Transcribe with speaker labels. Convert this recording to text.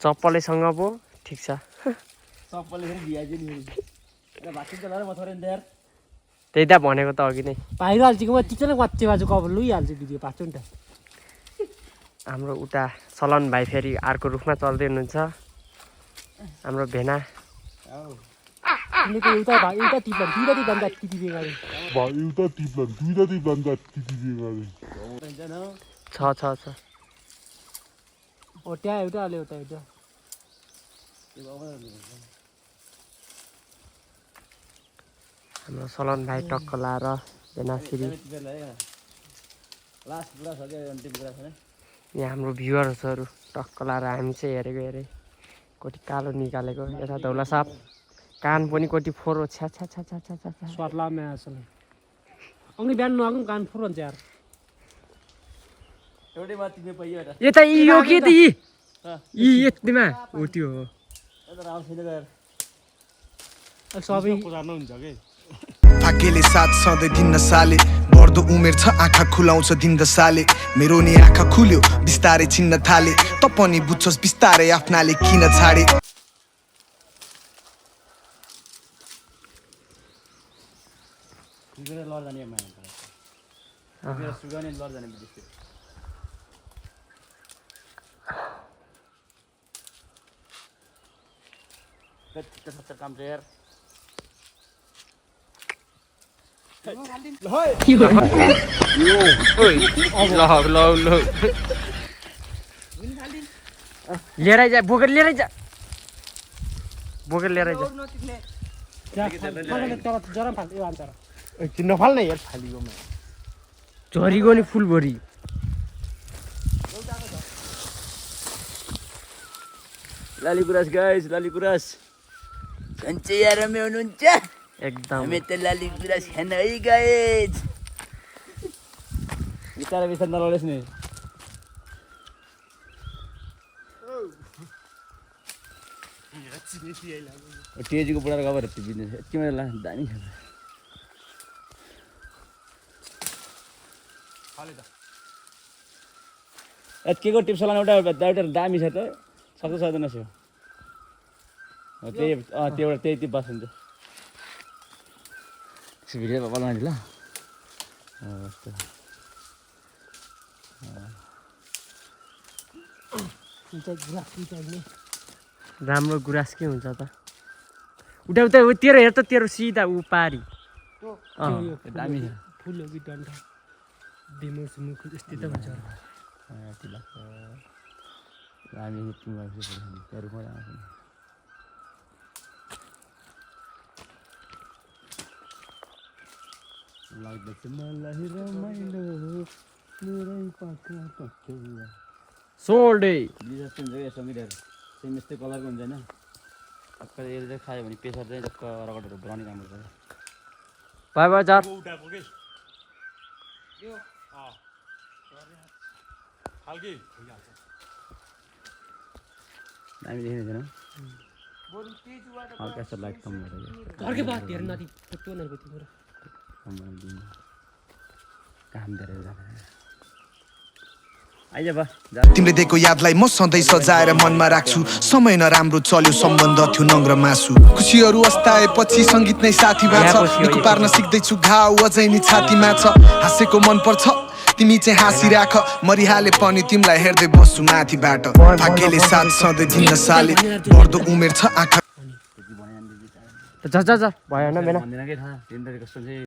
Speaker 1: चप्पलेसँग पो ठिक छ त्यही त भनेको त अघि नै
Speaker 2: पाइहाल्छ कि म चिचन वाच्चे बाजु कभर लुइहाल्छु भिडियो पार्छु नि त
Speaker 1: हाम्रो उता सलन भाइ फेरि अर्को रुखमा चल्दै हुनुहुन्छ हाम्रो भेना
Speaker 2: एउटा टिप्ला दुईटा
Speaker 1: छ
Speaker 2: ओ त्यहाँ एउटा अलि एउटा
Speaker 1: हाम्रो सलन भाइ टक्क लाएर भेनासिरी यहाँ हाम्रो भ्युअर्सहरू टक्क लाएर हामी चाहिँ हेरेको हेरे कोटी कालो निकालेको यता धौला साप कान पनि कोटी फोरो छ्या छ्या छ्या छ्या छ्या छ्या
Speaker 2: स्वादला में असल अंगली बिहान नआगौँ कान फोर हुन्छ यार
Speaker 3: एउटै बात तिमी पाइयो त
Speaker 1: यता यो के त यी यतिमा हो त्यो हो
Speaker 3: एउटा राम छैन यार
Speaker 2: सबै
Speaker 3: पुरानो हुन्छ के
Speaker 4: भाग्यले साथ सधैँ दिन साले बढ्दो उमेर छ आँखा खुलाउँछ दिन दशाले मेरो नि आँखा खुल्यो बिस्तारै चिन्न थाले त पनि बुझ्छस् बिस्तारै आफ्नाले किन छाडे
Speaker 3: सुगने लड जाने माया मेरो सुगने लड जाने बिस्ते कति काम छ यार
Speaker 1: लिएरै जा बोकेर लिएरै जा
Speaker 2: जरा फाल्छ यो आन्सर
Speaker 1: नफाल्ने यार फालिगयो झरीको नि फुलभरि
Speaker 3: लालीगुराँस गाइस लालीगुराँस सन्चै यार मे हुनुहुन्छ
Speaker 1: एकदम
Speaker 3: हामी त लालीगुराँस खान है गाइस बिचारा बिचार नलडेस् नि टेजीको बुढाको खबर त्यो बिजनेस यति मलाई ला दामी छ यतिको टिप्स लानु एउटा दामी छ त सक्दो सक्दैन छ त्यही त्यो एउटा त्यही टिप बस हुन्छ भिडियो बनाउने ल
Speaker 1: राम्रो गुराँस के हुन्छ त उता उता तेरो हेर त तेरो सिधा ऊ पारी
Speaker 3: दामी छ
Speaker 2: फुल हो कि डन्ठा दिमुस मुख यस्तै त हुन्छ
Speaker 3: दामी लाग्दैछ मलाई रमाइलो मेरै पाखा टक्केला
Speaker 1: सोल्डे
Speaker 3: जस्तो हुन्छ क्या समिरहरू सेम यस्तै कलरको हुन्छ होइन टक्क यसले चाहिँ खायो भने प्रेसर चाहिँ टक्क रगतहरू बनाउने काम गर्छ
Speaker 1: बाई बाई जार
Speaker 3: दामी देखिँदैन हल्का यस्तो लाइट कम गरेर
Speaker 2: घरकै बात हेर नदी त्यो नर्को त्यो
Speaker 3: काम गरेर आइज बा
Speaker 4: तिमीले दिएको यादलाई म सधैँ सजाएर मनमा राख्छु समय नराम्रो चल्यो सम्बन्ध थियो नङ्ग्र मासु खुसीहरू अस्ताएपछि सङ्गीत नै साथीमा छ निको पार्न सिक्दैछु घाउ अझै नि छातीमा छ हाँसेको मन पर्छ तिमी चाहिँ हाँसिराख मरिहाले पनि तिमीलाई हेर्दै बस्छु माथिबाट भाग्यले साथ सधैँ दिन साले बढ्दो उमेर छ आँखा
Speaker 1: जा भएन बेला
Speaker 3: भन्दैन के थाहा तिनीहरू कस्तो चाहिँ